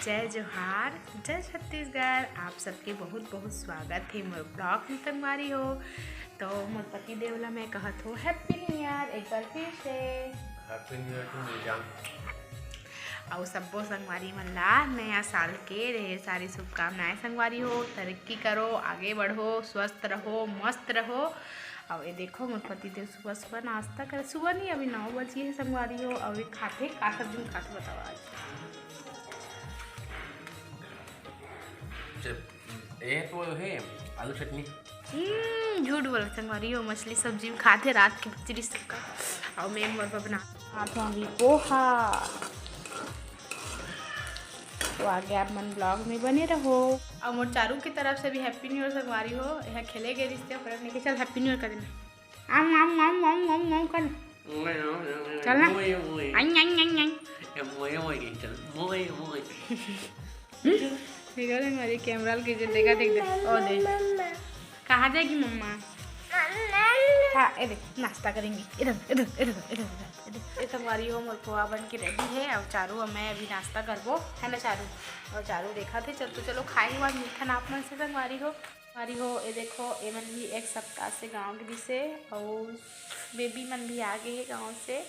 जय जोहार, जय छत्तीसगढ़। आप सबके बहुत बहुत स्वागत है मोर ब्लॉग में संगवारी हो। तो मोर पति देवला मैं कहत हो हैप्पी न्यू ईयर एक बार फिर से। Happy new year to me जान। और सबो संगवारी मन ला नया साल के ढेर सारी शुभकामनाएं संगवारी हो। तरक्की करो, आगे बढ़ो, स्वस्थ रहो, मस्त रहो। और ये देखो मोर पति देव सुबह सुबह नाश्ता करे। सुबह नहीं, अभी 9 बजे है संगवारी हो। और ये खाते का सब्जी खाते बताओ आज। ये तो है आलू चटनी। झूठ बोला संगवारी हो, मछली सब्जी खाते रात के बचरी सबका। और मैं मोर बना अभी पोहा। तो आगे आप मन ब्लॉग में बने रहो। और मोर चारू की तरफ से भी हैप्पी न्यू ईयर संगवारी हो। यहाँ खेले गए रिश्ते पर नहीं, चल हैप्पी न्यू ईयर कर देना। आम आम आम आम आम आम कर चलना। आई आई आई आई देखो संगवारी कैमरा के जो देखा देख दे। ओ दे कहाँ जाएगी मम्मा? हाँ ये देख नाश्ता करेंगे। इधर इधर इधर इधर इधर संगवारी हो। मोर पोहा बन के रेडी है। और चारू और मैं अभी नाश्ता करबो है ना चारू। और चारू देखा थे चल तो चलो खाएंगे बाद मीठा नाप मन से संगवारी हो। ये देखो ये मन भी एक सप्ताह से गाँव गई से। और बेबी मन भी आ गए है गाँव से।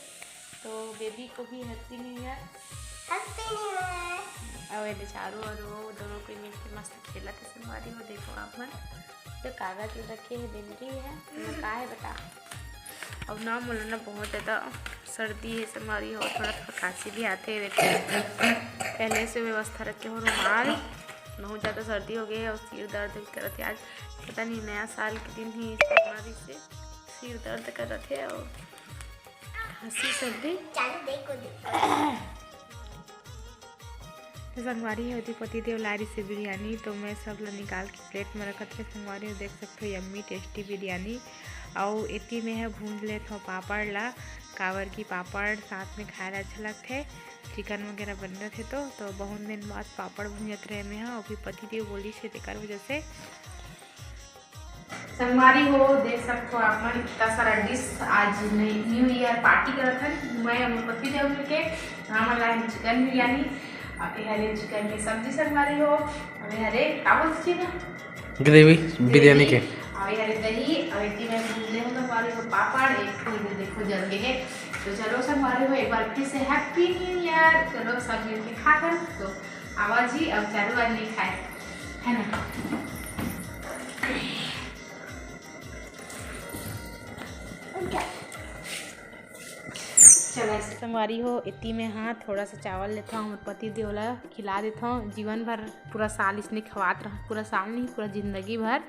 तो बेबी को भी हैप्पी न्यू ईयर। और ये चारू और वो दोनों को मिलकर मस्त खेला थे संगवारी हो। देखो आप मन तो कागज रखे है बेबी है का है बता। अब ना मुझे ना बहुत ज़्यादा सर्दी है संगवारी हो। थोड़ा खांसी भी आते है। देखो पहले से व्यवस्था रखे हो रुमाल। बहुत ज़्यादा सर्दी हो गई है और सिर दर्द भी कर रहे थे। आज पता नहीं नया साल के दिन ही बीमारी से सिर दर्द कर रहे थे और खांसी सर्दी संगवारी होती। पति देव लारी से बिरयानी तो मैं सब ला निकाल के प्लेट में रखत थे संगवारी हो। देख सकते हो यम्मी टेस्टी बिरयानी। और इतनी में है भून ले तो पापड़ ला कावर की पापड़ साथ में खाए अच्छा लगते है। चिकन वगैरह बन रहे थे तो बहुत दिन बाद पापड़ भूंजत रहे में। और भी पति देव बोली से तेकर वजह से संगवारी हो। देख सकते हो आप मन इतना सारा डिश आज न्यू ईयर पार्टी करत है। मैं पति देव मिलके हमारे ला चिकन बिरयानी हरे चिकन की सब्जी संगवारी हो। हरे काबुल चिकन ग्रेवी बिरयानी के हरे दही और इतनी में भूले हो संगवारी हो। पापड़ एक इधर देखो जल गए है। तो चलो संगवारी हो एक बार फिर से हैप्पी न्यू ईयर। चलो सब मिल के खा कर तो आवाज ही अब चारू आज नहीं खाए है ना। चलो संगवारी हो इतनी में हाँ थोड़ा सा चावल लेता हूँ पति देवला खिला देता हूँ। जीवन भर पूरा साल इसने खवात रहा, पूरा साल नहीं पूरा जिंदगी भर।